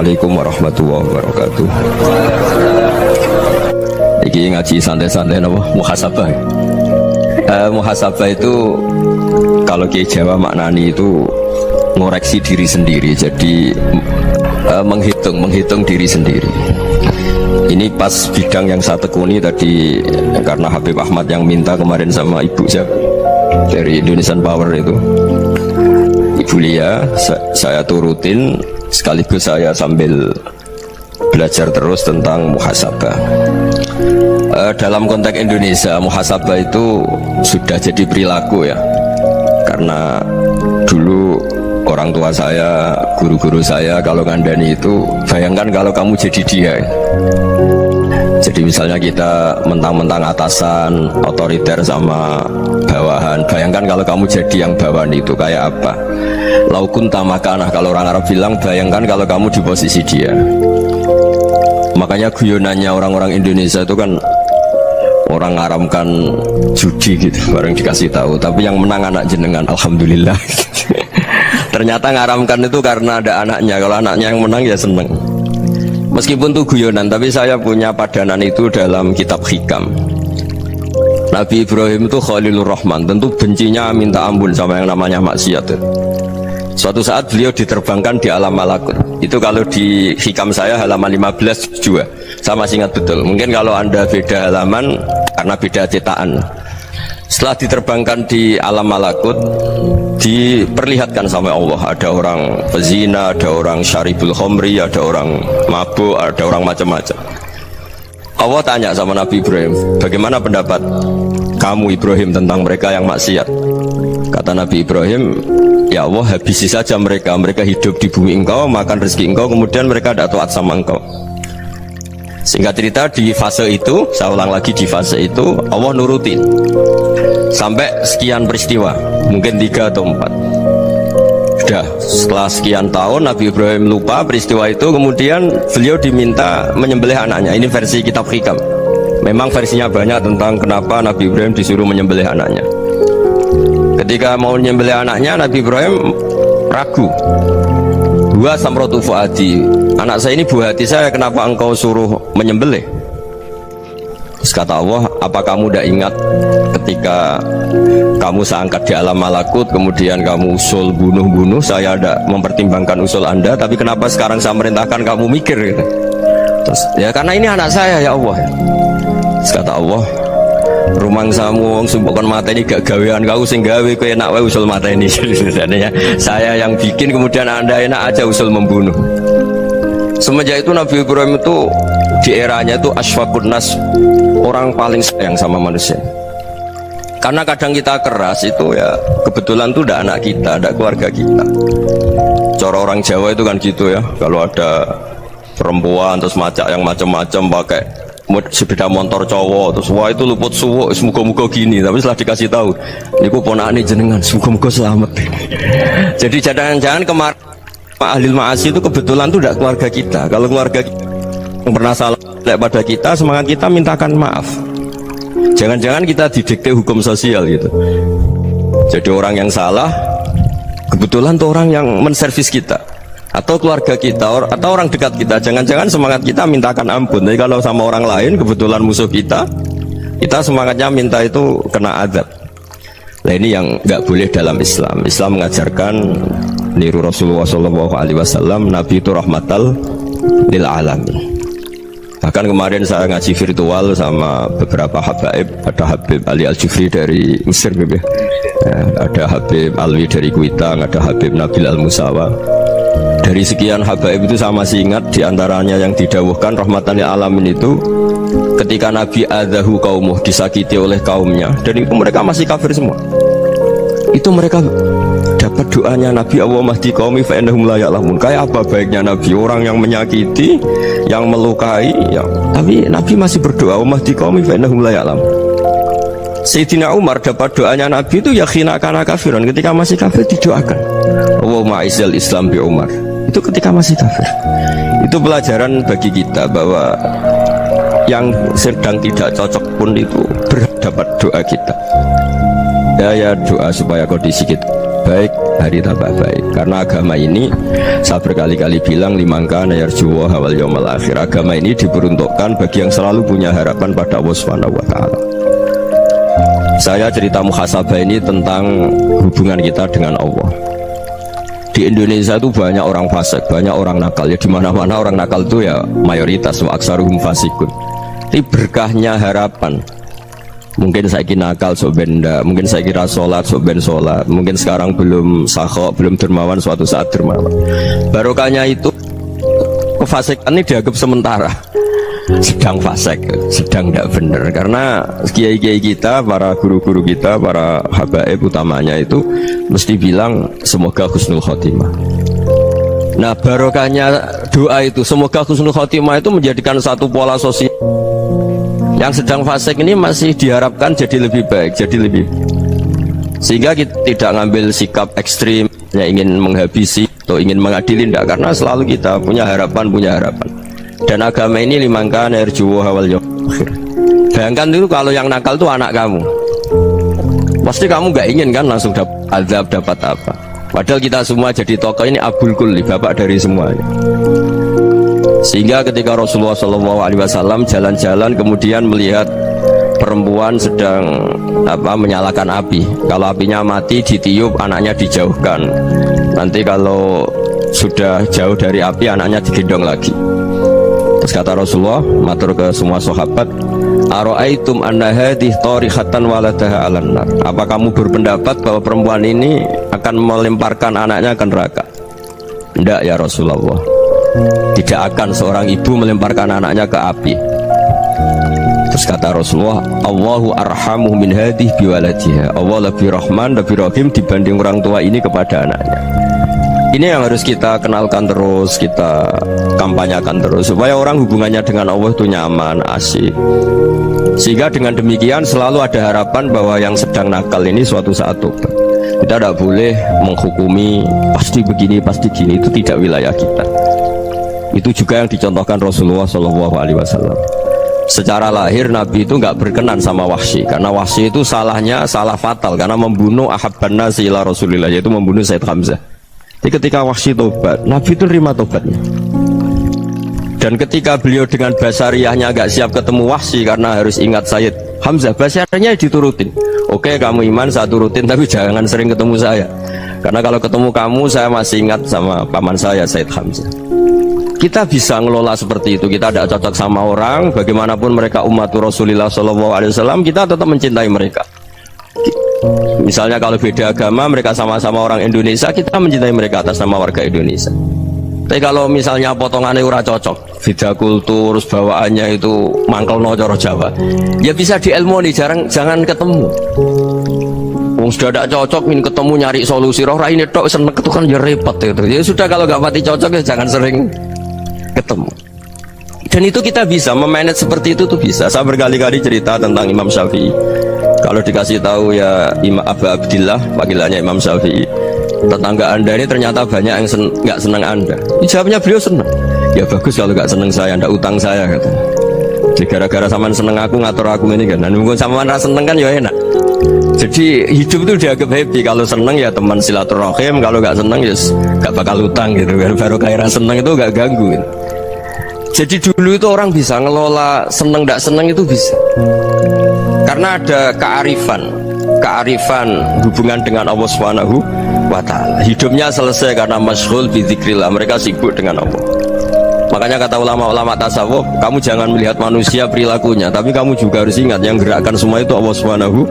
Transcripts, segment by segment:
Assalamualaikum warahmatullahi wabarakatuh. Iki ngaji santai-santai napa muhasabah. Muhasabah itu kalau Kiai Jawa maknani itu ngoreksi diri sendiri. Jadi menghitung diri sendiri. Ini pas bidang yang saya tekuni tadi karena Habib Ahmad yang minta kemarin sama ibu saya dari Indonesian Power itu. Ibu Lia, saya turutin sekaligus saya sambil belajar terus tentang muhasabah. Dalam konteks Indonesia, muhasabah itu sudah jadi perilaku ya. Karena dulu orang tua saya, guru-guru saya kalau ngandani itu, bayangkan kalau kamu jadi dia. Jadi misalnya kita mentang-mentang atasan, otoriter sama bawahan. Bayangkan kalau kamu jadi yang bawahan itu kayak apa? Laukun tamakanah, kalau orang Arab bilang, bayangkan kalau kamu di posisi dia. Makanya guyonannya orang-orang Indonesia itu kan orang ngaramkan judi gitu, bareng dikasih tahu. Tapi yang menang anak jenengan, alhamdulillah. Ternyata ngaramkan itu karena ada anaknya. Kalau anaknya yang menang ya seneng. Meskipun itu guyonan, tapi saya punya padanan itu dalam kitab Hikam. Nabi Ibrahim itu Khalilur Rahman, tentu bencinya minta ampun sama yang namanya maksiat. Suatu saat beliau diterbangkan di alam malakut. Itu kalau di Hikam saya halaman 15 juga. Saya masih ingat betul. Mungkin kalau Anda beda halaman karena beda cetakan. Setelah diterbangkan di alam malakut, diperlihatkan sama Allah, ada orang pezina, ada orang syaribul khomri, ada orang mabuk, ada orang macam-macam. Allah tanya sama Nabi Ibrahim, bagaimana pendapat kamu Ibrahim tentang mereka yang maksiat? Kata Nabi Ibrahim, ya Allah, habisi saja mereka. Mereka hidup di bumi engkau, makan rezeki engkau, kemudian mereka tidak taat sama engkau. Singkat cerita, di fase itu, saya ulang lagi, di fase itu Allah nurutin sampai sekian peristiwa, mungkin 3 atau 4. Sudah setelah sekian tahun Nabi Ibrahim lupa peristiwa itu, kemudian beliau diminta menyembelih anaknya. Ini versi kitab Hikam. Memang versinya banyak tentang kenapa Nabi Ibrahim disuruh menyembelih anaknya. Ketika mau menyembelih anaknya, Nabi Ibrahim ragu. Dua samrotu fuadi, anak saya ini buah hati saya, kenapa engkau suruh menyembelih? Terus kata Allah, apa kamu tidak ingat ketika kamu saya angkat di alam malakut, kemudian kamu usul bunuh-bunuh, saya ada mempertimbangkan usul Anda, tapi kenapa sekarang saya merintahkan kamu mikir gitu? Terus, ya karena ini anak saya ya Allah. Terus kata Allah, rumang samu wong sumpukon mata ini gak gawean kau sing gawe kowe enak wae usul mata ini. Saya yang bikin, kemudian Anda enak aja usul membunuh. Semenjak itu Nabi Ibrahim itu di eranya itu asfaqun nas, orang paling sayang sama manusia. Karena kadang kita keras itu ya kebetulan tuh ada anak kita, ada keluarga kita. Cara orang Jawa itu kan gitu ya, kalau ada perempuan terus macak yang macam-macam pakai sepeda motor cowok, terus wah itu luput suwuk, semoga-moga gini. Tapi setelah dikasih tahu, niku ponakane jenengan, semoga-moga selamat. Jadi jangan-jangan kemarin ahli ma'asi itu kebetulan tuh tidak keluarga kita. Kalau keluarga kita yang pernah salah pada kita, semangat kita mintakan maaf. Jangan-jangan kita didikte hukum sosial gitu. Jadi orang yang salah kebetulan tuh orang yang menservis kita, atau keluarga kita, atau orang dekat kita. Jangan-jangan semangat kita mintakan ampun. Tapi kalau sama orang lain kebetulan musuh kita semangatnya minta itu kena azab. Nah ini yang nggak boleh dalam Islam. Islam mengajarkan niru Rasulullah SAW, Nabi itu rahmatal lil alamin. Bahkan kemarin saya ngaji virtual sama beberapa habaib, ada Habib Ali Al-Jufri dari Mesir gitu ya. Ada Habib Alwi dari Kuitang, ada Habib Nabil Al-Musawa. Dari sekian habaib itu saya masih ingat diantaranya yang didawuhkan rahmatan lil alamin itu ketika Nabi adzahu qaumuh, disakiti oleh kaumnya, dan itu mereka masih kafir semua. Itu mereka dapat doanya Nabi, Allah mahdi qaumi fa innahum la ya'lamun. Kayak apa baiknya Nabi, orang yang menyakiti, yang melukai ya, tapi Nabi masih berdoa, Allah mahdi qaumi fa innahum la ya'lamun. Sayyidina Umar dapat doanya Nabi itu ya khina kana kafiran, ketika masih kafir didoakan, Allahumma izzil Islam bi Umar. Itu ketika masih kafir. Itu pelajaran bagi kita bahwa yang sedang tidak cocok pun itu berdapat doa kita. Ya doa supaya kondisi kita baik, hari tambah baik. Karena agama ini saya berkali-kali bilang limangka nayarjuwa hawal yawmal akhir. Agama ini diperuntukkan bagi yang selalu punya harapan pada Allah Subhanahu wa taala. Saya cerita muhasabah ini tentang hubungan kita dengan Allah. Di Indonesia itu banyak orang fasik, banyak orang nakal. Ya di mana-mana orang nakal itu ya mayoritas, wa aksaruhum fasikun. Ini berkahnya harapan. Mungkin saya kira nakal sok benda, mungkin saya kira sholat sok ben sholat, mungkin sekarang belum sakhok, belum dermawan, suatu saat dermawan. Barokahnya itu kefasikan ini dianggap sementara, sedang fasik, sedang tidak benar. Karena kiai-kiai kita, para guru-guru kita, para habaib utamanya itu mesti bilang semoga husnul khotimah. Nah barokahnya doa itu semoga husnul khotimah itu menjadikan satu pola sosial. Yang sedang fasik ini masih diharapkan jadi lebih baik, jadi lebih, sehingga kita tidak ngambil sikap ekstrim, ingin menghabisi atau ingin mengadili, tidak, karena selalu kita punya harapan. Dan agama ini limangka nerjuwo hawal yawmal akhir. Bayangkan dulu kalau yang nakal itu anak kamu, pasti kamu nggak ingin kan langsung dapat azab, dapat apa. Padahal kita semua jadi tokoh ini abul kulli, bapak dari semuanya. Sehingga ketika Rasulullah SAW jalan-jalan kemudian melihat perempuan sedang menyalakan api. Kalau apinya mati ditiup, anaknya dijauhkan. Nanti kalau sudah jauh dari api, anaknya digendong lagi. Terus kata Rasulullah, matur ke semua sahabat, ara'aitum anna hadhihi tarihatan waladaha 'alan nar. Apa kamu berpendapat bahwa perempuan ini akan melemparkan anaknya ke neraka? Tidak ya Rasulullah. Tidak akan seorang ibu melemparkan anaknya ke api. Terus kata Rasulullah, Allahu arhamu min hadhihi biwaladiha. Allah lebih rahman, lebih rahim dibanding orang tua ini kepada anaknya. Ini yang harus kita kenalkan terus, kita kampanyakan terus, supaya orang hubungannya dengan Allah itu nyaman, asik. Sehingga dengan demikian selalu ada harapan bahwa yang sedang nakal ini suatu saat tobat. Kita tidak boleh menghukumi pasti begini, pasti gini, itu tidak wilayah kita. Itu juga yang dicontohkan Rasulullah SAW. Secara lahir Nabi itu nggak berkenan sama Wahsy, karena Wahsy itu salahnya salah fatal, karena membunuh ahabban nasi ila Rasulillah, yaitu membunuh Sayyid Hamzah. Jadi ketika Wahsy tobat, Nabi itu terima tobatnya. Dan ketika beliau dengan basariyahnya nggak siap ketemu Wahsy karena harus ingat Sayyid Hamzah, basariyahnya diturutin. Oke, kamu iman, saya turutin, tapi jangan sering ketemu saya, karena kalau ketemu kamu saya masih ingat sama paman saya Sayyid Hamzah. Kita bisa ngelola seperti itu. Kita tidak cocok sama orang, bagaimanapun mereka umat Rasulullah SAW, kita tetap mencintai mereka. Misalnya kalau beda agama, mereka sama-sama orang Indonesia, kita mencintai mereka atas nama warga Indonesia. Tapi kalau misalnya potongannya ora cocok, beda kultur, bawaannya itu mangkel no coro Jawa, ya bisa diilmoni, jangan ketemu. Wong sudah tidak cocok, ingin ketemu nyari solusi, roh ini tok seneng itu kan ya repot itu. Ya sudah, kalau nggak pati cocok ya jangan sering ketemu. Dan itu kita bisa memanage seperti itu tuh bisa. Saya berkali-kali cerita tentang Imam Syafi'i. Kalau dikasih tahu ya Imam Abu Abdillah, panggilannya Imam Syafi'i, tetangga anda ini ternyata banyak yang nggak senang anda. Jawabnya beliau senang. Ya bagus kalau nggak senang saya, ndak utang saya kata. Jadi gara-gara saman seneng aku ngatur aku ini kan. Dan mungkin saman rasa seneng kan ya enak. Jadi hidup itu dianggap happy. Kalau seneng ya teman silaturahim, kalau nggak seneng ya nggak bakal utang gitu kan. Baru kaya seneng itu nggak ganggu gitu. Jadi dulu itu orang bisa ngelola seneng tidak seneng itu bisa, karena ada kearifan hubungan dengan Allah Subhanahu wa ta'ala. Hidupnya selesai karena masyghul bidzikrillah, mereka sibuk dengan Allah. Makanya kata ulama-ulama tasawuf, kamu jangan melihat manusia perilakunya, tapi kamu juga harus ingat yang gerakkan semua itu Allah Subhanahu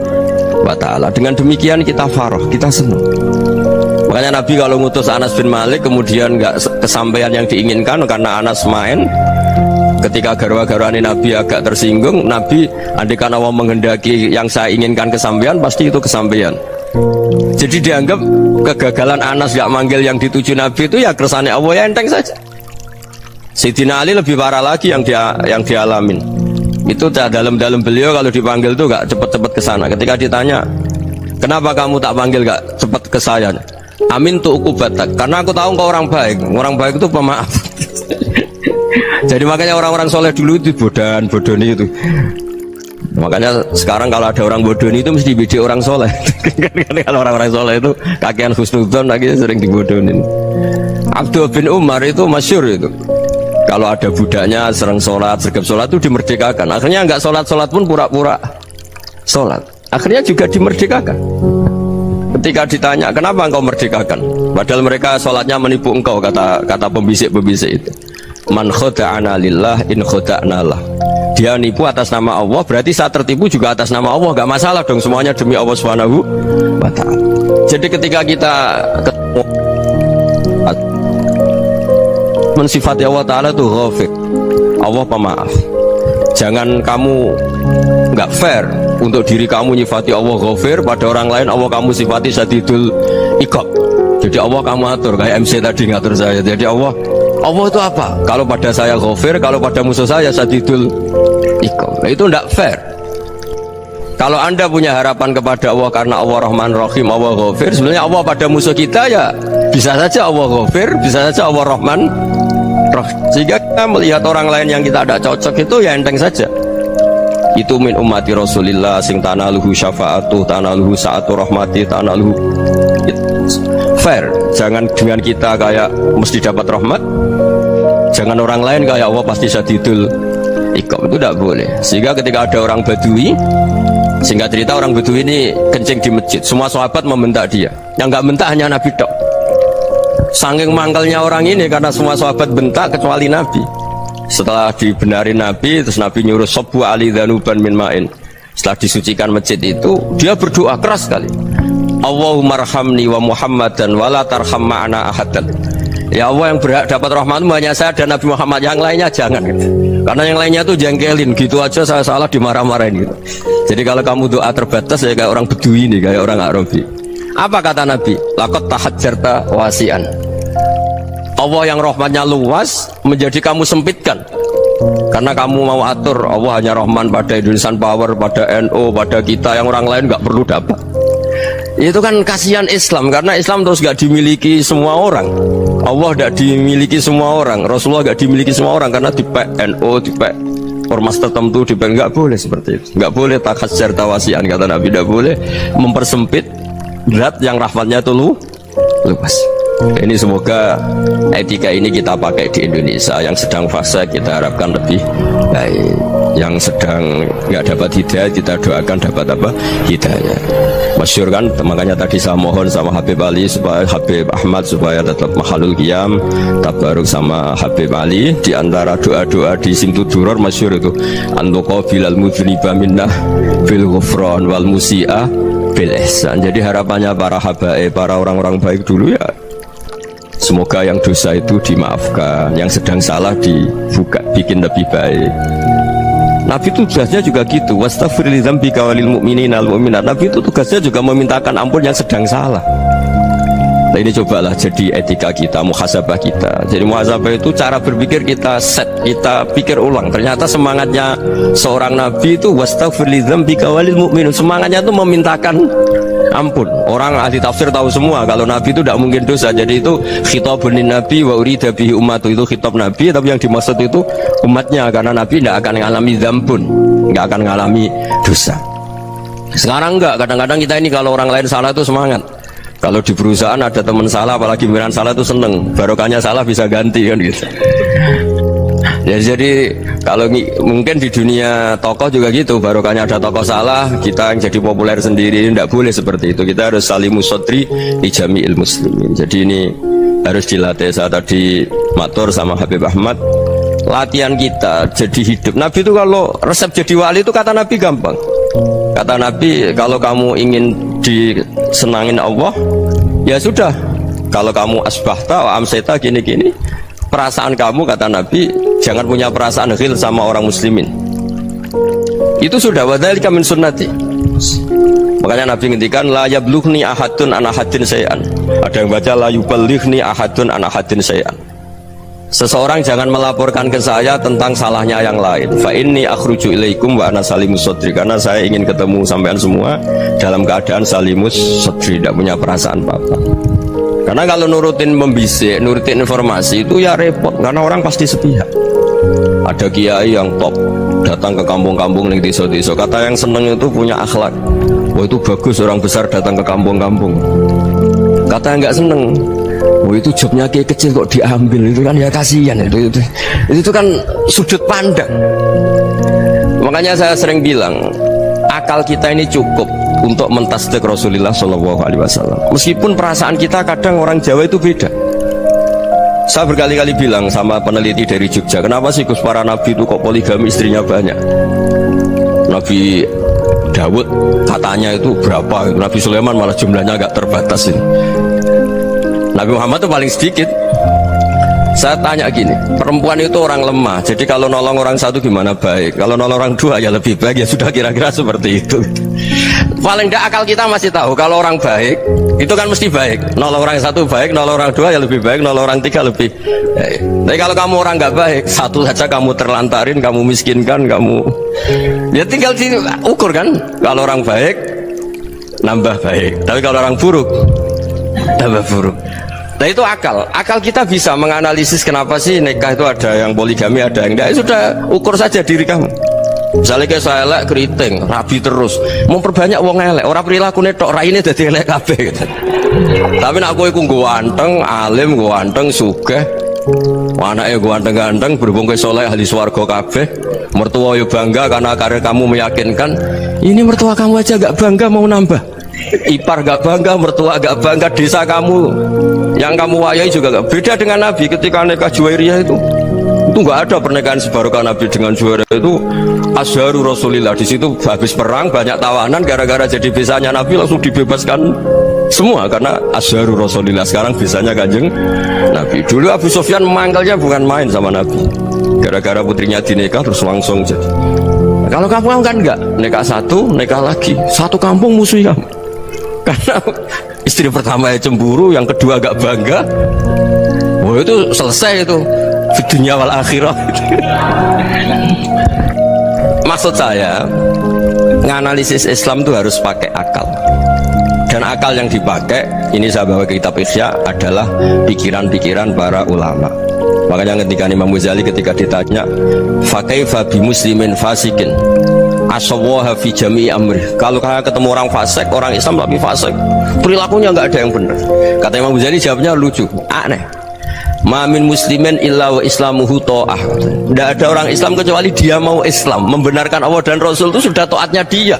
wa ta'ala. Dengan demikian kita farah, kita senang. Makanya Nabi kalau ngutus Anas bin Malik kemudian nggak kesampaian yang diinginkan karena Anas main, ketika garwa-garwani Nabi agak tersinggung, Nabi andaikan Allah menghendaki yang saya inginkan kesampaian, pasti itu kesampaian. Jadi dianggap kegagalan Anas gak manggil yang dituju Nabi itu ya kersane Allah, ya enteng saja. Sayyidina Ali lebih parah lagi yang dialamin. Itu dalam beliau kalau dipanggil itu gak cepet-cepet ke sana. Ketika ditanya, kenapa kamu tak panggil gak cepet ke saya? Amin tu ukubatak, karena aku tahu kau orang baik. Orang baik itu pemaaf. Jadi makanya orang-orang soleh dulu itu bodoni itu. Makanya sekarang kalau ada orang bodoh itu mesti bidik orang soleh. Kalau orang-orang soleh itu kakean husnudzon lagi sering dibodohin. Abdul bin Umar itu masyhur itu. Kalau ada budaknya sering sholat, sergap sholat itu dimerdekakan. Akhirnya nggak sholat pun pura-pura sholat. Akhirnya juga dimerdekakan. Ketika ditanya kenapa engkau merdekakan, padahal mereka sholatnya menipu engkau, kata pembisik-pembisik itu. Man khoda'ana lillah in khoda'na lah. Dia nipu atas nama Allah, berarti saat tertipu juga atas nama Allah, gak masalah dong, semuanya demi Allah Subhanahu wa ta'ala. Jadi ketika kita ketemu mensifati Allah Ta'ala itu ghafir, Allah pemaaf. Jangan kamu nggak fair untuk diri kamu nyifati Allah ghafir, pada orang lain Allah kamu sifati syadidul iqab. Jadi Allah kamu atur kayak MC tadi ngatur saya. Jadi Allah itu apa? Kalau pada saya ghafir, kalau pada musuh saya syadidul iqab. Nah, itu tidak fair. Kalau Anda punya harapan kepada Allah karena Allah Rahman Rahim, Allah ghafir, sebenarnya Allah pada musuh kita ya bisa saja Allah ghafir, bisa saja Allah Rahman Rahim. Sehingga kita melihat orang lain yang kita tidak cocok itu ya enteng saja. Itu min ummati Rasulillah sing tanaluhu syafa'atuh, tanaluhu sa'atu rahmati, tanaluhu fair. Jangan dengan kita kayak mesti dapat rahmat, jangan orang lain kayak Allah pasti syadidul iqab, itu tidak boleh. Sehingga ketika ada orang Badui, singkat cerita orang Badui ini kencing di masjid, semua sahabat membentak dia, yang nggak bentak hanya Nabi tok. Saking mangkalnya orang ini karena semua sahabat bentak kecuali Nabi. Setelah dibenarin Nabi, terus Nabi nyuruh sobu ali dhanuban min ma'in. Setelah disucikan masjid itu, dia berdoa keras sekali. Allahumma arhamni wa Muhammadan wa la tarham ma'ana ahadan. Ya Allah, yang berhak dapat rahmatmu hanya saya dan Nabi Muhammad, yang lainnya jangan gitu. Karena yang lainnya tuh jengkelin, gitu aja saya salah dimarah-marahin gitu. Jadi kalau kamu doa terbatas ya kayak orang Bedui ini, kayak orang Arabi. Apa kata Nabi? Laqad tahajjarta wasi'an. Allah yang rahmatnya luas menjadi kamu sempitkan karena kamu mau atur Allah hanya Rahman pada Indonesian Power, pada NU, pada kita yang orang lain nggak perlu dapat. Itu kan kasihan Islam, karena Islam terus nggak dimiliki semua orang. Allah nggak dimiliki semua orang, Rasulullah nggak dimiliki semua orang karena dipek NU, dipek ormas tertentu, dipek. Nggak boleh seperti itu, nggak boleh takhasyar tawasian, kata Nabi, nggak boleh mempersempit berat yang rahmatnya itu luas. Ini semoga etika ini kita pakai di Indonesia. Yang sedang fase kita harapkan lebih baik, yang sedang nggak dapat hidayah kita doakan dapat apa? Hidayah. Masyhur kan, makanya tadi saya mohon sama Habib Ali supaya Habib Ahmad supaya tetap mahalul qiyam tabaruk sama Habib Ali. Di antara doa-doa di Simtud Duror masyhur itu antuqa bilal mudhniba minnah bil ghufran wal musi'ah bil ihsan. Jadi harapannya para habaib, para orang-orang baik dulu ya, semoga yang dosa itu dimaafkan, yang sedang salah dibuka, bikin lebih baik. Nabi itu tugasnya juga gitu, wastaghfir li dzambika walil mu'minina wal mu'minat. Nabi itu tugasnya juga memintakan ampun yang sedang salah. Nah ini cobalah jadi etika kita, muhasabah kita. Jadi muhasabah itu cara berpikir kita set, kita pikir ulang. Ternyata semangatnya seorang Nabi itu wastaghfir li dzambika walil mu'minun. Semangatnya itu memintakan ampun. Orang ahli tafsir tahu semua kalau Nabi itu tidak mungkin dosa. Jadi itu khitabun Nabi wa urida bihi ummatu, itu khitab Nabi, tapi yang dimaksud itu umatnya, karena Nabi tidak akan mengalami dzambun, tidak akan mengalami dosa. Sekarang enggak, kadang-kadang kita ini kalau orang lain salah itu semangat. Kalau di perusahaan ada teman salah, apalagi pimpinan salah itu seneng, barokahnya salah bisa ganti kan gitu. Ya, jadi kalau mungkin di dunia tokoh juga gitu, barokahnya ada tokoh salah, kita yang jadi populer sendiri, tidak boleh seperti itu. Kita harus salimus sodri di jami'il muslimin. Jadi ini harus dilatih. Saya tadi matur sama Habib Ahmad, latihan kita jadi hidup. Nabi itu kalau resep jadi wali itu kata Nabi gampang. Kata Nabi, kalau kamu ingin disenangin Allah, ya sudah, kalau kamu asbahta wa amseta gini-gini, perasaan kamu, kata Nabi, jangan punya perasaan ghil sama orang muslimin. Itu sudah wadzalika min sunnati. Makanya Nabi ngendikan la yablughni ahadun an ahadin syai'an. Ada yang baca la yuballighni ahadun an ahadin syai'an. Seseorang jangan melaporkan ke saya tentang salahnya yang lain. Fa inni akhruju ilaikum wa ana salimus sodri, karena saya ingin ketemu sampean semua dalam keadaan salimus sodri, tidak punya perasaan apa-apa. Karena kalau nurutin membisik, nurutin informasi itu ya repot, karena orang pasti sepihak. Ada kiai yang top datang ke kampung-kampung ning desa-desa. Kata yang seneng itu punya akhlak. Oh itu bagus orang besar datang ke kampung-kampung. Kata yang nggak seneng, oh itu jobnya kiai kecil kok diambil, itu kan ya kasihan itu kan sudut pandang. Makanya saya sering bilang akal kita ini cukup untuk mentasdik Rasulullah SAW. Meskipun perasaan kita kadang orang Jawa itu beda. Saya berkali-kali bilang sama peneliti dari Jogja, kenapa sih Gus para nabi itu kok poligami istrinya banyak? Nabi Dawud katanya itu berapa? Nabi Sulaiman malah jumlahnya agak terbatas ini. Nabi Muhammad itu paling sedikit. Saya tanya gini, perempuan itu orang lemah, jadi kalau nolong orang satu gimana baik, kalau nolong orang dua ya lebih baik, ya sudah kira-kira seperti itu. Paling tidak akal kita masih tahu kalau orang baik itu kan mesti baik, nolong orang satu baik, nolong orang dua ya lebih baik, nolong orang tiga lebih baik. Tapi kalau kamu orang nggak baik, satu saja kamu terlantarin, kamu miskinkan, kamu ya tinggal diukur kan. Kalau orang baik nambah baik, tapi kalau orang buruk tambah buruk. Nah itu akal kita bisa menganalisis kenapa sih nikah itu ada yang poligami, ada yang enggak. Sudah ukur saja diri kamu. Misalnya kayak saya elek keriting, rabi terus, memperbanyak wong elek, orang perilaku netok, raine dadi elek kabeh gitu. Tapi nak kowe iku ganteng, alim, ganteng, sugih, anake ganteng-ganteng, berhubung kowe saleh ahli swarga kabeh, mertua yo bangga karena karir kamu meyakinkan. Ini mertua kamu aja gak bangga mau nambah. Ipar gak bangga, mertua gak bangga, desa kamu yang kamu wayai juga gak. Beda dengan Nabi ketika nikah Juwairiyah itu nggak ada pernikahan sebarokah Nabi dengan Juwairiyah itu Azharu Rasulillah. Di situ habis perang banyak tawanan, gara-gara jadi besanya Nabi langsung dibebaskan semua karena Azharu Rasulillah. Sekarang besanya Kanjeng Nabi. Dulu Abu Sufyan memanggilnya bukan main sama Nabi, gara-gara putrinya dinikah terus langsung jadi. Kalau kamu kan enggak, nikah satu, nikah lagi, satu kampung musuh kamu. Karena istri pertama ya cemburu, yang kedua agak bangga. Wah itu selesai itu di dunia wal akhirah. Maksud saya nganalisis Islam itu harus pakai akal. Dan akal yang dipakai, ini saya bawa ke kitab Ihya, adalah pikiran-pikiran para ulama. Makanya ketika Imam Ghazali ketika ditanya fakaifa bi muslimin fasikin asawaha fi jami'i amri, kalau kalian ketemu orang fasik, orang Islam tapi fasik, perilakunya nggak ada yang benar, kata Imam Ghazali jawabnya lucu, aneh. Ma min muslimin illa wa islamuhu ta'ah. Tidak ada orang Islam kecuali dia mau Islam, membenarkan Allah dan Rasul, itu sudah taatnya dia.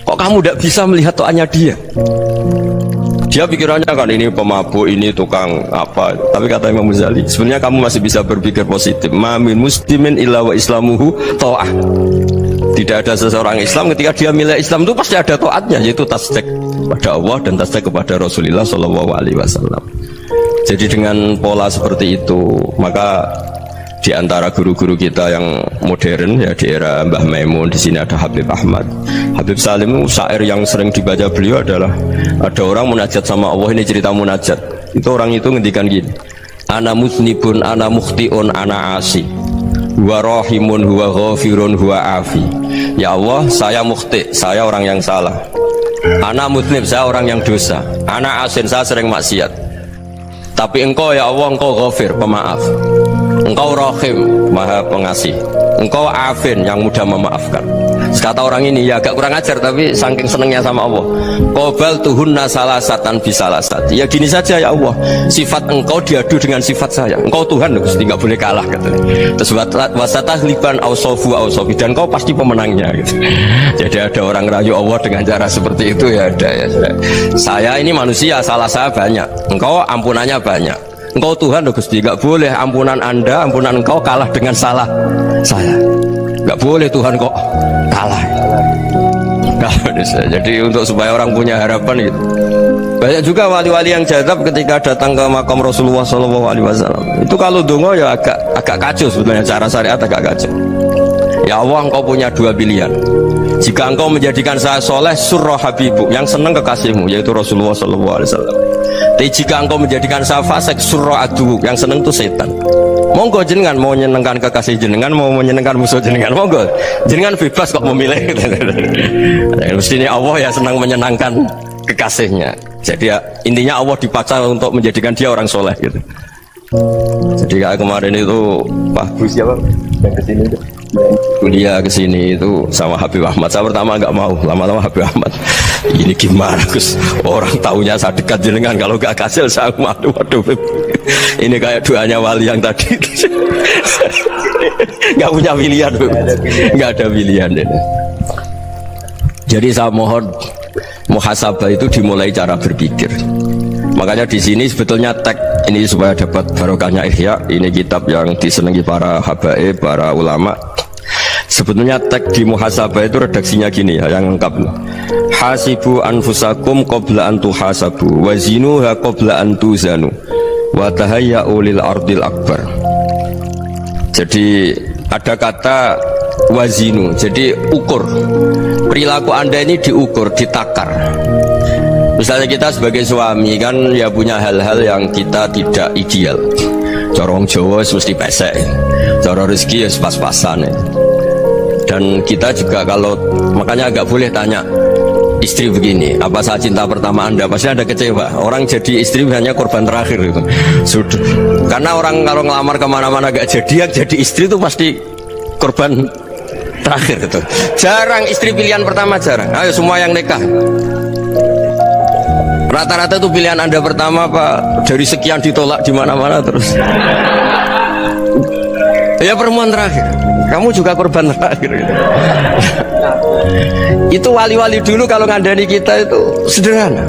Kok kamu tidak bisa melihat taatnya dia? Dia pikirannya kan ini pemabuk, ini tukang apa. Tapi kata Imam Ghazali, sebenarnya kamu masih bisa berpikir positif. Ma min muslimin illa wa islamuhu ta'ah. Tidak ada seseorang Islam ketika dia milik Islam itu pasti ada taatnya, yaitu tasdik pada Allah dan tasdik kepada Rasulullah SAW. Jadi dengan pola seperti itu, maka di antara guru-guru kita yang modern ya di era Mbah Maimun, di sini ada Habib Ahmad, Habib Salim, syair yang sering dibaca beliau adalah ada orang munajat sama Allah. Ini cerita munajat. Itu orang itu ngendikan gini, ana musnibun, ana mukhtiun, ana asi, huwa rahimun, huwa ghafirun, huwa afi. Ya Allah, saya mukhti, saya orang yang salah. Ana musnib, saya orang yang dosa. Ana asin, saya sering maksiat. Tapi engkau ya Allah, engkau ghafir, pemaaf. Engkau rahim, maha pengasih. Engkau afin, yang mudah memaafkan. Kata orang ini ya agak kurang ajar, tapi saking senengnya sama Allah, qobal tuhunna salasatan bisalasat. Ya gini saja ya Allah, sifat engkau diadu dengan sifat saya. Engkau Tuhan, Gusti, nggak boleh kalah katanya. Terus wasatah liban ausofu ausofi, dan engkau pasti pemenangnya gitu. Jadi ada orang rayu Allah dengan cara seperti itu ya ada ya. Saya ini manusia, salah saya banyak, engkau ampunannya banyak. Engkau Tuhan, Gusti, gak boleh ampunan Anda, ampunan engkau kalah dengan salah saya. Gak boleh Tuhan kok kalah. Jadi untuk supaya orang punya harapan gitu. Banyak juga wali-wali yang jadab ketika datang ke makam Rasulullah SAW. Itu kalau dongo ya agak kacau sebenarnya, cara syariat agak kacau. Ya Allah, engkau punya dua pilihan. Jika engkau menjadikan saya soleh, surah habibu, yang senang kekasihmu, yaitu Rasulullah SAW. Tapi jika engkau menjadikan saya fasik, surah adu, yang senang itu setan. Monggo jenengan mau menyenangkan kekasih jenengan, mau menyenangkan musuh jenengan, monggo jenengan bebas kok memilih. Mestinya Allah ya senang menyenangkan kekasihnya. Jadi ya, intinya Allah dipaksa untuk menjadikan dia orang soleh gitu. Jadi kayak kemarin itu Pak Gus siapa yang kesini itu kuliah kesini itu sama Habib Ahmad. Saya pertama nggak mau, lama-lama Habib Ahmad ini gimana Gus, orang taunya saya dekat jenengan, kalau nggak kasil saya waduh ini kayak doanya wali yang tadi. Nggak punya pilihan, nggak ada pilihan. Jadi saya mohon muhasabah itu dimulai cara berpikir. Makanya di sini sebetulnya tag ini supaya dapat barokahnya Ihya. Ini kitab yang disenangi para habaib, para ulama. Sebetulnya tag di muhasabah itu redaksinya gini ya, yang lengkap. Hasibu anfusakum qabla an tuhasabu wa zinuha qabla an tuzanu wa tahayya'u lil ardil akbar. Jadi ada kata wazinu, jadi ukur. Perilaku Anda ini diukur, ditakar. Misalnya kita sebagai suami kan ya punya hal-hal yang kita tidak ideal. Corong Jawa mesti pesek, cara rezeki ya pas-pasan ya. Dan kita juga kalau makanya agak boleh tanya istri begini, apa saat cinta pertama Anda? Pasti Anda kecewa. Orang jadi istri hanya korban terakhir gitu. Sudah. Karena orang kalau ngelamar kemana-mana gak jadi istri itu pasti korban terakhir gitu. Jarang istri pilihan pertama, jarang. Ayo semua yang nikah. Rata-rata itu pilihan Anda pertama Pak, dari sekian ditolak di mana-mana terus. Ya perempuan terakhir. Kamu juga korban terakhir. Itu wali-wali dulu kalau ngandani kita itu sederhana.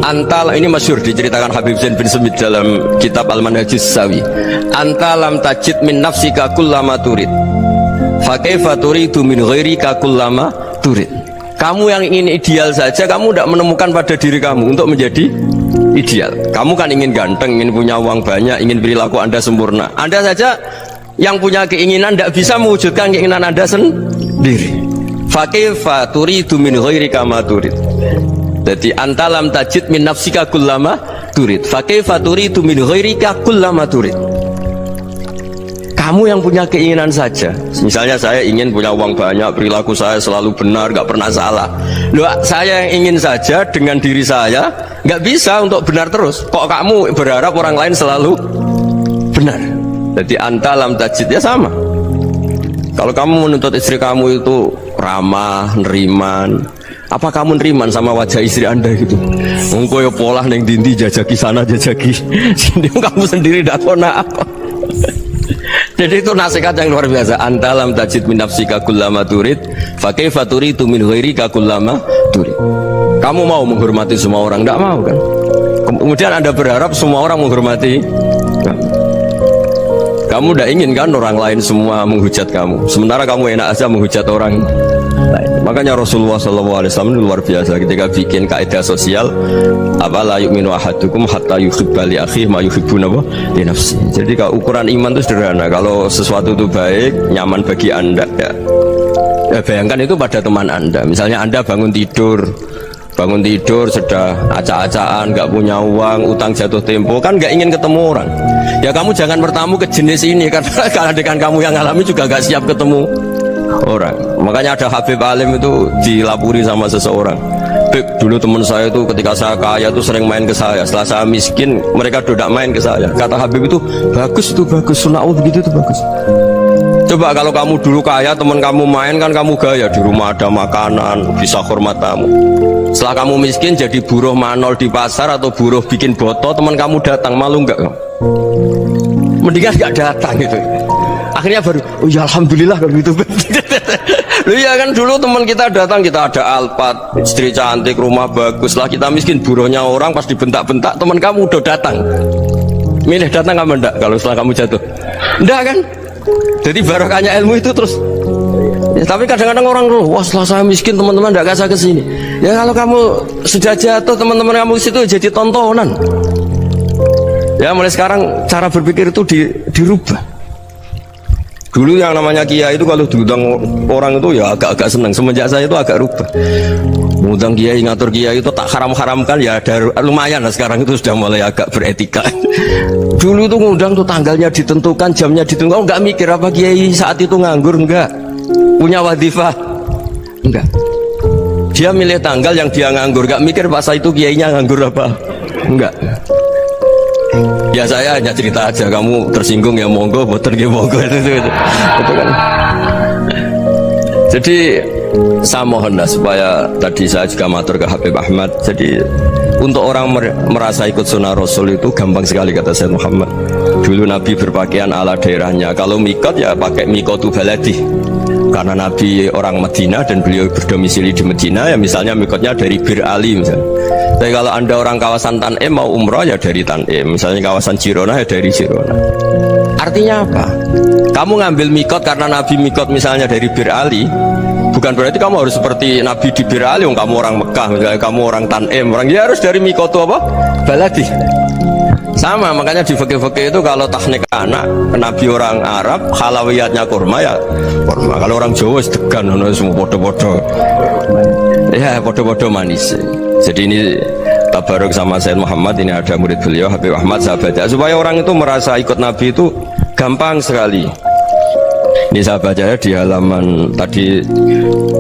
Antal ini masyhur diceritakan Habib Zain bin Semit dalam kitab Al-Manhajus Sawi. Antalam tajid min nafsika kullama turid. Fa kaifa turidu min ghairika kullama turid. Kamu yang ingin ideal saja, kamu tidak menemukan pada diri kamu untuk menjadi ideal. Kamu kan ingin ganteng, ingin punya uang banyak, ingin perilaku Anda sempurna. Anda saja yang punya keinginan tidak bisa mewujudkan keinginan Anda sendiri. Fa kaifa turidu min ghairika ma turid. Jadi antalam tajid min nafsika kullama turid. Fa kaifa turidu min ghairika kullama turid. Kamu yang punya keinginan saja. Misalnya saya ingin punya uang banyak, perilaku saya selalu benar, gak pernah salah. Loh, saya yang ingin saja dengan diri saya gak bisa untuk benar terus. Kok kamu berharap orang lain selalu benar? Jadi antalam tajid ya sama. Kalau kamu menuntut istri kamu itu ramah, neriman, apa kamu neriman sama wajah istri Anda gitu? Engkau ya pola neng dindi jajaki sana jajaki sini, kamu sendiri dak kona apa? Jadi itu nasihat yang luar biasa. Antalam tajid min nafsika kullama turid fa kaifa turidu min ghairika kullama turid. Kamu mau menghormati semua orang? Tidak mau kan? Kemudian Anda berharap semua orang menghormati kamu. Tidak ingin kan orang lain semua menghujat kamu, sementara kamu enak aja menghujat orang lain. Makanya Rasulullah SAW luar biasa ketika bikin kaidah sosial, apa la yu'minu ahadukum hatta yuhibba li akhihi ma yuhibbu li nafsihi. Jadi kalau ukuran iman itu sederhana. Kalau sesuatu itu baik, nyaman bagi Anda ya bayangkan itu pada teman Anda. Misalnya Anda bangun tidur sudah acak-acakan, nggak punya uang, utang jatuh tempo, kan nggak ingin ketemu orang. Ya kamu jangan bertamu ke jenis ini, karena kalau dengan kamu yang alami juga nggak siap ketemu orang. Makanya ada Habib Alim itu dilapuri sama seseorang. Beb, dulu teman saya itu ketika saya kaya itu sering main ke saya. Setelah saya miskin, mereka tidak main ke saya. Kata Habib itu bagus, sunah begitu itu bagus. Coba kalau kamu dulu kaya, teman kamu main kan kamu gaya, di rumah ada makanan, bisa hormat tamu. Setelah kamu miskin jadi buruh manol di pasar atau buruh bikin boto, teman kamu datang, malu enggak kamu? Mendingan enggak datang gitu. Akhirnya baru, oh ya alhamdulillah kalau gitu. Lu ya kan dulu teman kita datang, kita ada Alphard, istri cantik, rumah bagus. Lah kita miskin, buruhnya orang pas dibentak-bentak, teman kamu udah datang. Milih datang apa enggak kalau setelah kamu jatuh? Enggak kan? Jadi barokahnya ilmu itu terus. Ya, tapi kadang-kadang orang tuh, wah setelah saya miskin teman-teman enggak kasih ke sini. Ya kalau kamu sudah jatuh, teman-teman kamu situ jadi tontonan. Ya mulai sekarang cara berpikir itu dirubah. Dulu yang namanya kiai itu kalau diundang orang itu ya agak-agak senang. Semenjak saya itu agak rubah. Mengundang kiai, ngatur kiai itu tak haram-haramkan ya ada lumayan lah, sekarang itu sudah mulai agak beretika. Dulu tuh ngundang tuh tanggalnya ditentukan, jamnya ditentukan. Oh, enggak mikir apa kiai saat itu nganggur, enggak. Punya wadifah, enggak. Dia milih tanggal yang dia nganggur, enggak mikir pas itu kiainya nganggur apa. Enggak. Ya saya hanya cerita aja, kamu tersinggung ya monggo, boten ya monggo itu kan. Jadi saya mohon lah supaya tadi saya juga matur ke Habib Ahmad. Jadi untuk orang merasa ikut sunnah Rasul itu gampang sekali kata Sayyid Muhammad. Dulu Nabi berpakaian ala daerahnya. Kalau mikot ya pakai mikotu baladi. Karena Nabi orang Madinah dan beliau berdomisili di Madinah, ya misalnya mikotnya dari Bir Ali misalnya. Tapi kalau anda orang kawasan Tanim mau umroh ya dari Tanim. Misalnya kawasan Jirona ya dari Jirona. Artinya apa? Kamu ngambil mikot karena Nabi mikot misalnya dari Bir Ali, bukan berarti kamu harus seperti Nabi di Bir Ali. Kamu orang Mekah, misalnya kamu orang Tanim, orang ya harus dari mikot apa? Baladi. Sama, makanya di fikih-fikih itu kalau tahnik anak Nabi orang Arab, halawiyatnya kurma ya kurma. Kalau orang Jawa sedegan, semua bodoh-bodoh. Ya bodoh-bodoh manis. Jadi ini tabaruk sama Sayyid Muhammad, ini ada murid beliau Habib Ahmad sahabatnya, supaya orang itu merasa ikut Nabi itu gampang sekali. Ini saya baca ya di halaman tadi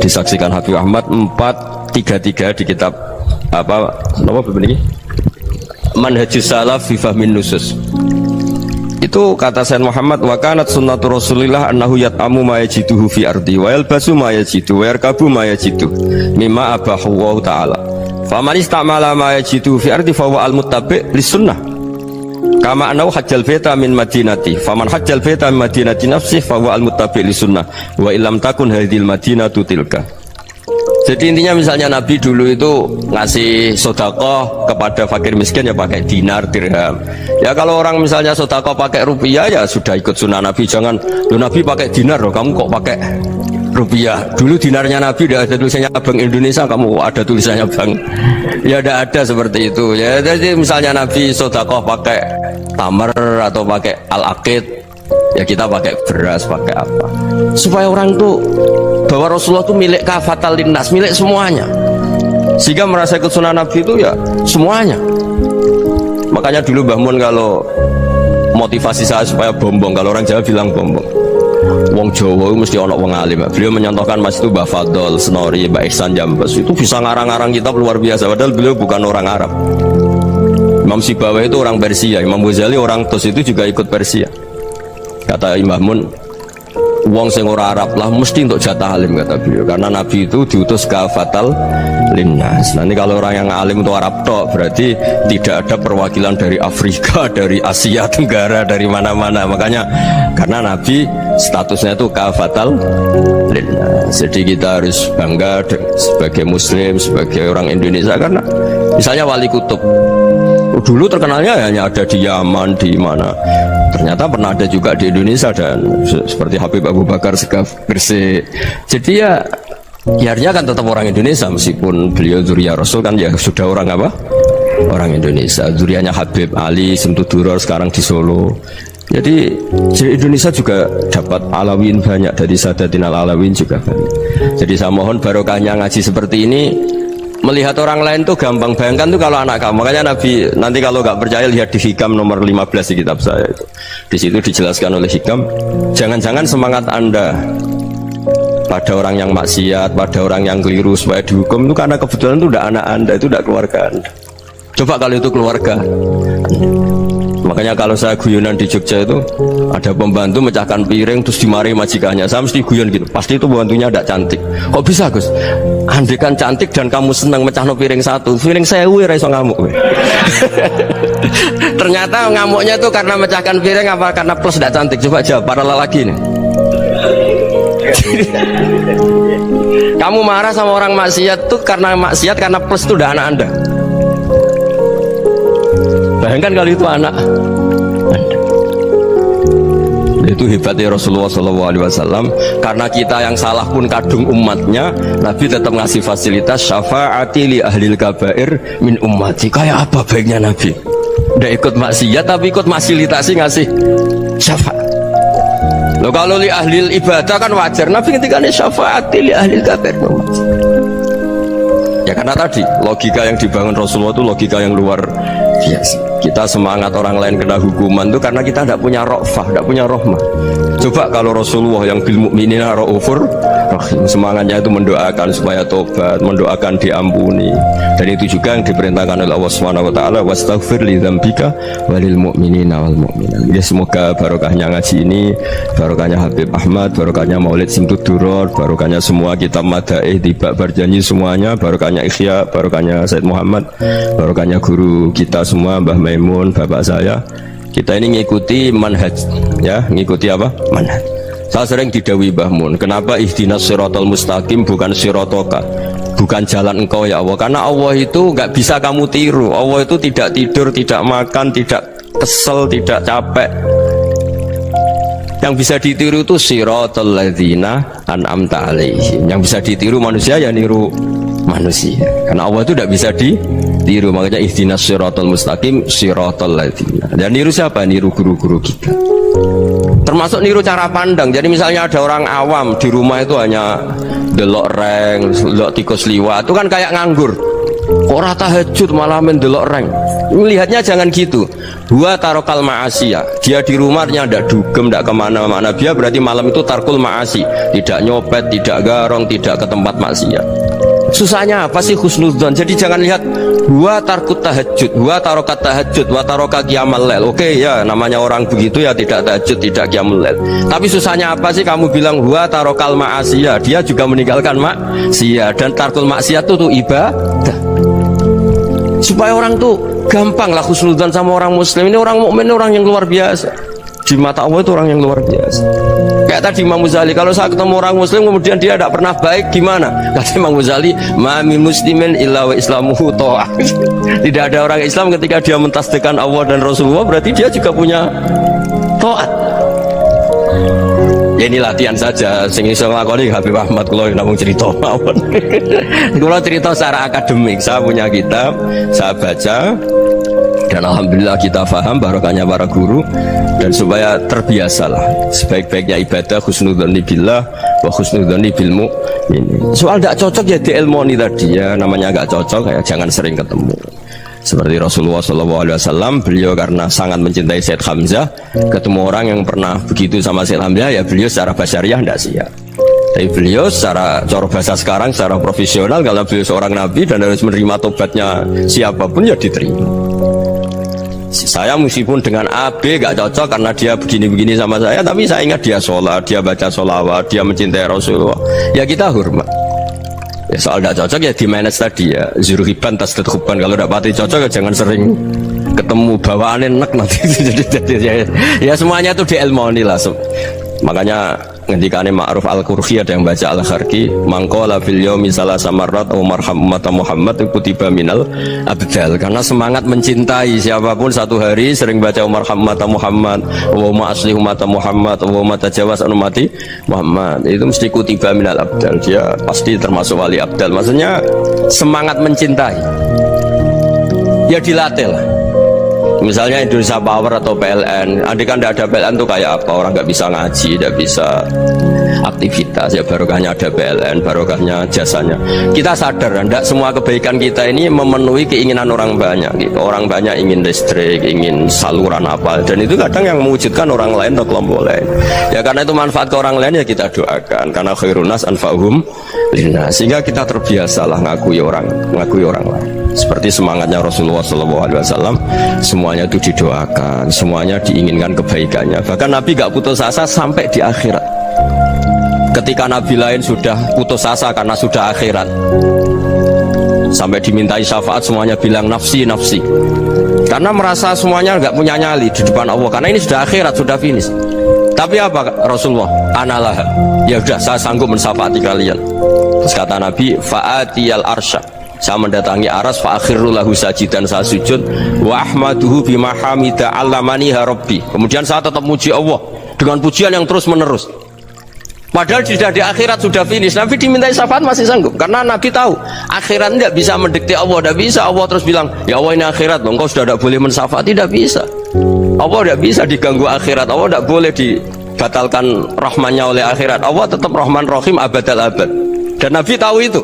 disaksikan Habib Ahmad 433 di kitab apa begini? Manhajus Salaf fi Fahmin Nusus. Itu kata Sayyid Muhammad, wa kanat sunnatu Rasulillah annahu yat'amu ma yajiduhu fi ardi wa yalbasu ma yajidu wa yarkabu ma yajidu mimma abahu wa ta'ala. Faman istamala ma yajiduhu fi ardi fa huwa al-muttabi' lis sunnah. Kama annahu hajjal baita min madinati. Faman hajjal baita min madinati nafsi fa huwa al-muttabi' lis sunnah wa illam takun hadhil madinatu tilka. Jadi intinya misalnya Nabi dulu itu ngasih sodakoh kepada fakir miskin ya pakai dinar, dirham. Ya kalau orang misalnya sodakoh pakai rupiah ya sudah ikut sunnah Nabi. Jangan, lo Nabi pakai dinar loh, kamu kok pakai rupiah. Dulu dinarnya Nabi udah ada tulisannya Bank Indonesia, kamu ada tulisannya Bank. Ya udah ada seperti itu. Ya jadi misalnya Nabi sodakoh pakai tamar atau pakai al-aqid, ya kita pakai beras, pakai apa, supaya orang tuh bahwa Rasulullah itu milik kafatal linnas, milik semuanya, sehingga merasa ikut sunnah Nabi itu ya semuanya. Makanya dulu Mbah Mun kalau motivasi saya supaya bombong, kalau orang Jawa bilang bombong, wong Jawa mesti ono wong alim. Beliau menyontohkan mas itu Mbah Fadol, Senori, Mbah Ihsan Jambes, itu bisa ngarang-ngarang kitab luar biasa, padahal beliau bukan orang Arab. Imam Sibawayh itu orang Persia, Imam Ghazali orang Tos itu juga ikut Persia. Kata Mbah Mun, wong sing ora Arab lah mesti untuk jatah alim kata beliau, karena Nabi itu diutus kafatal linnas. Nanti kalau orang yang alim itu Arab tok, berarti tidak ada perwakilan dari Afrika, dari Asia Tenggara, dari mana-mana. Makanya karena Nabi statusnya itu kafatal linnas. Jadi kita harus bangga sebagai Muslim, sebagai orang Indonesia, karena misalnya Wali Kutub dulu terkenalnya hanya ada di Yaman, di mana, ternyata pernah ada juga di Indonesia, dan seperti Habib Abu Bakar Segaf Gresik. Jadi ya artinya kan tetap orang Indonesia, meskipun beliau zuriyah Rasul kan ya sudah orang apa? Orang Indonesia. Zuriyahnya Habib Ali Semtuduror sekarang di Solo. Jadi Indonesia juga dapat Alawin banyak, dari Sadatin Al-Alawin juga banyak. Jadi saya mohon barokahnya ngaji seperti ini, melihat orang lain tuh gampang. Bayangkan tuh kalau anak kamu, makanya Nabi nanti kalau nggak percaya lihat di Hikam nomor 15 di kitab saya itu. Di situ dijelaskan oleh Hikam, jangan-jangan semangat Anda pada orang yang maksiat, pada orang yang keliru supaya dihukum itu karena kebetulan itu udah anak Anda, itu udah keluarga Anda. Coba kalau itu keluarga. Makanya kalau saya guyonan di Jogja itu ada pembantu mecahkan piring terus dimarahi majikannya, saya mesti guyon gitu, pasti itu pembantunya tidak cantik. Kok bisa Gus? Andai kan cantik dan kamu senang mecahno piring satu, piring saya ora iso ngamuk. Ternyata ngamuknya itu karena mecahkan piring apa karena plus tidak cantik? Coba jawab para lelaki nih. Kamu marah sama orang maksiat tuh karena maksiat, karena plus itu udah anak Anda. Bayangkan kalau itu anak Anda. Itu hebatnya Rasulullah SAW. Karena kita yang salah pun kadung umatnya, Nabi tetap ngasih fasilitas syafaati li ahlil kabair min ummati. Kayak apa baiknya Nabi? Udah ikut maksiat tapi ikut fasilitasi ngasih syafaat. Loh kalau li ahlil ibadah kan wajar, Nabi ketika ini syafaati li ahlil kabair min ummati. Ya karena tadi logika yang dibangun Rasulullah itu logika yang luar biasa. Kita semangat orang lain kena hukuman itu karena kita tidak punya ra'fah, tidak punya rahmah. Coba kalau Rasulullah yang bil mukminina raufur rahim, semangatnya itu mendoakan supaya tobat, mendoakan diampuni. Dan itu juga yang diperintahkan oleh Allah Subhanahu wa taala, wastaghfir li dzambika walil mu'minina wal mu'minat. Ya, semoga barokahnya ngaji ini, barokahnya Habib Ahmad, barokahnya Maulid Simtud Duror, barokahnya semua kitab Madaih, Tiba Berjanji semuanya, barokahnya Ikhya, barokahnya Said Muhammad, barokahnya guru kita semua Mbah Maimun, bapak saya. Kita ini ngikuti manhaj, ya, ngikuti apa? Manhaj. Saya sering didhawuhi Mbah Mun, kenapa ihdinas siratal mustaqim bukan siratoka, bukan jalan engkau ya Allah? Karena Allah itu nggak bisa kamu tiru. Allah itu tidak tidur, tidak makan, tidak kesel, tidak capek. Yang bisa ditiru itu siratal ladzina an'amta alaihim. Yang bisa ditiru manusia ya niru manusia. Karena Allah itu tidak bisa ditiru. Makanya ihdinas siratal mustaqim siratal ladzina. Dan niru siapa? Niru guru-guru kita. Termasuk niru cara pandang. Jadi misalnya ada orang awam di rumah itu hanya delok reng, delok tikus liwat, itu kan kayak nganggur. Ora tahajud malah mendelok reng. Melihatnya jangan gitu. Dua tarokal ma'asiyah. Dia di rumahnya tidak dugem, tidak kemana-mana. Dia berarti malam itu tarkul ma'asi. Tidak nyopet, tidak garong, tidak ke tempat maksiat. Susahnya apa sih husnudzon? Jadi jangan lihat dua tarkut tahajud, dua tarokat tahajud, dua tarokat qiyamul lail. Oke ya, namanya orang begitu ya tidak tahajud, tidak qiyamul lail. Tapi susahnya apa sih kamu bilang dua tarokal ma'asiyah? Dia juga meninggalkan maksiat, dan tarkul maksiat itu tuh ibadah. Supaya orang tuh gampang lah husnudzon sama orang muslim. Ini orang mukmin, orang yang luar biasa. Di mata Allah itu orang yang luar biasa. Kayak tadi Imam Ghazali, kalau saya ketemu orang muslim kemudian dia tidak pernah baik, gimana? Kata Imam Ghazali, ma min muslimin illa wa islamuhu ta'ah. Tidak ada orang Islam ketika dia mentasbihkan Allah dan Rasulullah, berarti dia juga punya taat. Ya ini latihan saja, sing iso nglakoni Habib Ahmad kula namung cerita mawon. Kula cerita secara akademik, saya punya kitab, saya baca, dan alhamdulillah kita paham barokahnya para guru. Dan supaya terbiasalah sebaik-baiknya ibadah husnudzon billah wa husnudzon bil mu'min. Soal tidak cocok ya diilmoni tadi ya, namanya nggak cocok ya jangan sering ketemu. Seperti Rasulullah SAW, beliau karena sangat mencintai Said Hamzah, ketemu orang yang pernah begitu sama Said Hamzah, ya beliau secara basyariah tidak siap. Tapi beliau secara cara bahasa sekarang, secara profesional, karena beliau seorang nabi dan harus menerima tobatnya siapapun ya diterima. Saya meskipun dengan AB gak cocok karena dia begini-begini sama saya, tapi saya ingat dia sholat, dia baca sholawat, dia mencintai Rasulullah, ya kita hormat. Ya soal gak cocok ya di manage tadi ya, zuruhiban tasdid huban. Kalau gak pati cocok ya jangan sering ketemu, bawaannya enak nanti. Ya semuanya itu diilmoni lah. Makanya ngendikane Ma'ruf Al-Qurhi ada yang baca Al-Kharqi, mangqala fil yaumi salasa marrat aw marham ummata Muhammad kutiba minal abdal. Karena semangat mencintai siapapun satu hari sering baca marham ummata Muhammad, wa asli ummata Muhammad, wa tajawaz an ummati Muhammad, itu mesti kutiba minal abdal. Dia pasti termasuk wali abdal. Maksudnya semangat mencintai ya dilatih lah. Misalnya Indonesia Power atau PLN, andai kan tidak ada PLN tuh kayak apa? Orang nggak bisa ngaji, tidak bisa aktivitas. Ya barokahnya ada PLN, barokahnya jasanya. Kita sadar, tidak semua kebaikan kita ini memenuhi keinginan orang banyak. Gitu. Orang banyak ingin listrik, ingin saluran apa, dan itu kadang yang mewujudkan orang lain atau kelompok lain. Ya karena itu manfaat ke orang lain ya kita doakan. Karena khairun nas anfa'uhum linnas. Sehingga kita terbiasalah ngakui orang lain. Seperti semangatnya Rasulullah SAW, semuanya itu didoakan, semuanya diinginkan kebaikannya. Bahkan Nabi gak putus asa sampai di akhirat. Ketika Nabi lain sudah putus asa karena sudah akhirat, sampai dimintai syafaat semuanya bilang nafsi nafsi, karena merasa semuanya gak punya nyali di depan Allah. Karena ini sudah akhirat, sudah finish. Tapi apa Rasulullah? Analah, ya udah saya sanggup mensyafaati kalian. Terus kata Nabi, fa'atiyal arsya, saya mendatangi aras, fa akhirru lahu sajidan, saya sujud, wa ahmaduhu bima hamida allamani rabbi. Kemudian saya tetap muji Allah dengan pujian yang terus menerus. Padahal sudah di akhirat, sudah finish. Nabi dimintai syafaat masih sanggup, karena Nabi tahu akhirat tidak bisa mendikte Allah, tidak bisa. Allah terus bilang, ya Allah ini akhirat loh, engkau sudah tidak boleh mensyafaat. Tidak bisa. Allah tidak bisa diganggu akhirat. Allah tidak boleh dibatalkan rahmannya oleh akhirat. Allah tetap Rahman Rahim abadal abad. Dan Nabi tahu itu.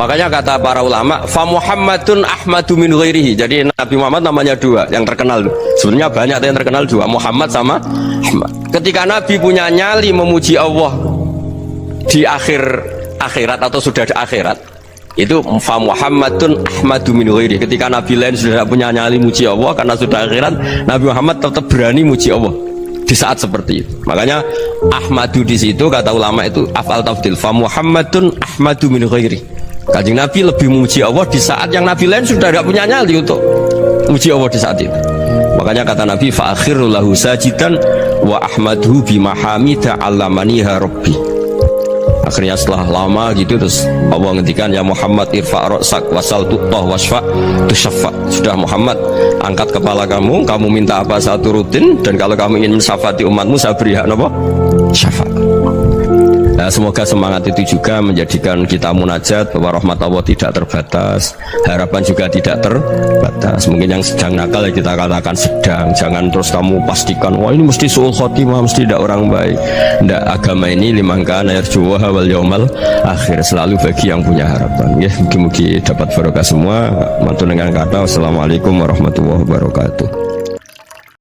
Makanya kata para ulama, fa Muhammadun Ahmadu min ghairihi. Jadi Nabi Muhammad namanya dua yang terkenal. Sebenarnya banyak yang terkenal dua, Muhammad sama Ahmad. Ketika Nabi punya nyali memuji Allah di akhirat atau sudah di akhirat, itu fa Muhammadun Ahmadu min ghairihi. Ketika Nabi lain sudah punya nyali muji Allah karena sudah akhirat, Nabi Muhammad tetap berani muji Allah di saat seperti itu. Makanya Ahmadu di situ kata ulama itu afal tafdil, fa Muhammadun Ahmadu min ghairihi. Kanjeng Nabi lebih memuji Allah di saat yang Nabi lain sudah tidak punya nyali untuk memuji Allah di saat itu. Makanya kata Nabi fa akhiru lahu sajidan wa ahmaduhu bi mahamida 'allamaniha rabbi. Akhirnya setelah lama gitu terus Allah ngendikan, ya Muhammad irfa' ra'sak wasal tu'tah wasfa' tusyaffa. Sudah Muhammad, angkat kepala kamu minta apa saya turutin, dan kalau kamu ingin mensyafaati umatmu saya beri hak apa? Syafaat. Nah, semoga semangat itu juga menjadikan kita munajat bahwa rahmat Allah tidak terbatas, harapan juga tidak terbatas. Mungkin yang sedang nakal ya kita katakan sedang, jangan terus kamu pastikan wah ini mesti suul khotimah, mesti tidak orang baik. Tidak, agama ini liman kana yarjuwaha wal yaumal akhir, selalu bagi yang punya harapan. Ya, mungkin dapat barokah semua. Mantu dengan kata wassalamualaikum warahmatullahi wabarakatuh.